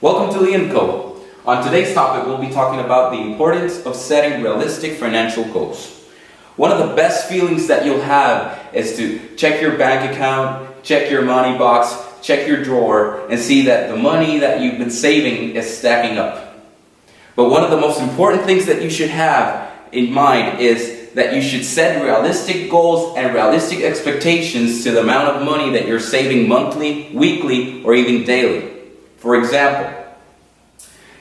Welcome to LeonCo. On today's topic, we'll be talking about the importance of setting realistic financial goals. One of the best feelings that you'll have is to check your bank account, check your money box, check your drawer, and see that the money that you've been saving is stacking up. But one of the most important things that you should have in mind is that you should set realistic goals and realistic expectations to the amount of money that you're saving monthly, weekly, or even daily. For example,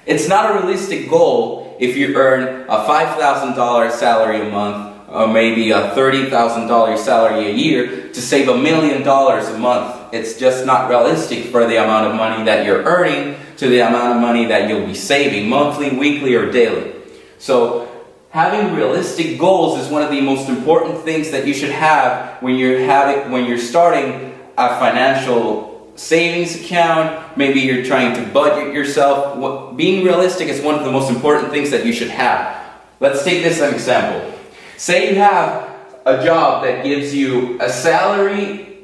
it's not a realistic goal if you earn a $5,000 salary a month or maybe a $30,000 salary a year to save $1 million a month. It's just not realistic for the amount of money that you're earning to the amount of money that you'll be saving monthly, weekly, or daily. So having realistic goals is one of the most important things that you should have when you're starting a financial savings account. Maybe you're trying to budget yourself. Being realistic is one of the most important things that you should have. Let's take this as an example. Say you have a job that gives you a salary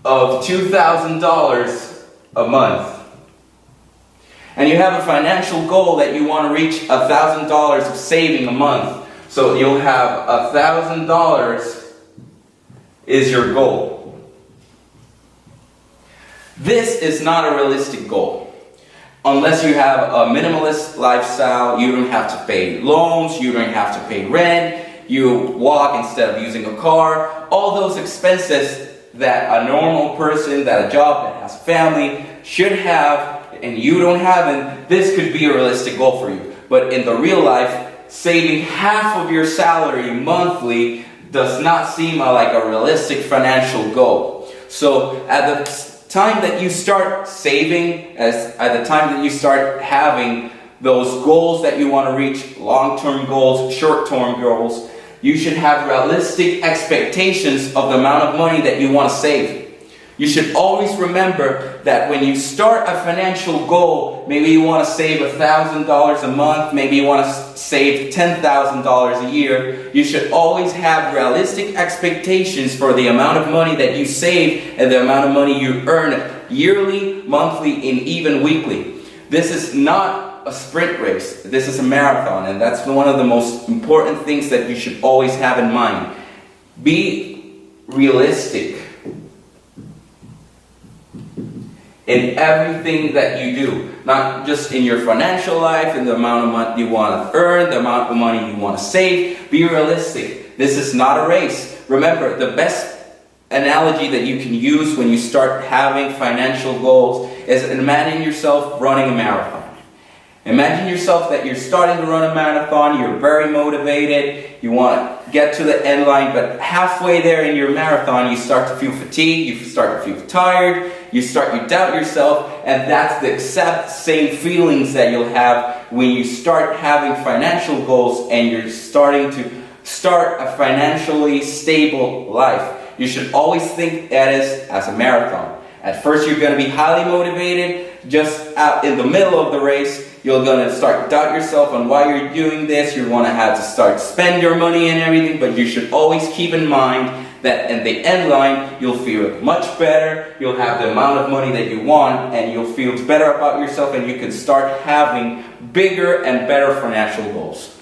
of $2,000 a month, and you have a financial goal that you want to reach $1,000 of saving a month. So you'll have $1,000 is your goal. This is not a realistic goal. Unless you have a minimalist lifestyle, you don't have to pay loans, you don't have to pay rent, you walk instead of using a car. All those expenses that a normal person, that a job that has a family should have, and you don't have, and this could be a realistic goal for you. But in the real life, saving half of your salary monthly does not seem like a realistic financial goal. So at the time that you start saving, at the time that you start having those goals that you want to reach, long-term goals, short-term goals, you should have realistic expectations of the amount of money that you want to save. You should always remember that when you start a financial goal, maybe you want to save $1,000 a month, maybe you want to save $10,000 a year, you should always have realistic expectations for the amount of money that you save and the amount of money you earn yearly, monthly, and even weekly. This is not a sprint race, this is a marathon, and that's one of the most important things that you should always have in mind. Be realistic in everything that you do, not just in your financial life, in the amount of money you want to earn, the amount of money you want to save. Be realistic. This is not a race. Remember, the best analogy that you can use when you start having financial goals is imagine yourself running a marathon. Imagine yourself that you're starting to run a marathon, you're very motivated, you want to get to the end line, but halfway there in your marathon you start to feel fatigued, you start to feel tired, you doubt yourself, and that's the exact same feelings that you'll have when you start having financial goals and you're starting to start a financially stable life. You should always think at it as a marathon. At first you're going to be highly motivated. Just out in the middle of the race, you're going to start to doubt yourself on why you're doing this. You're going to have to start to spend your money and everything, but you should always keep in mind that in the end line, you'll feel much better, you'll have the amount of money that you want, and you'll feel better about yourself, and you can start having bigger and better financial goals.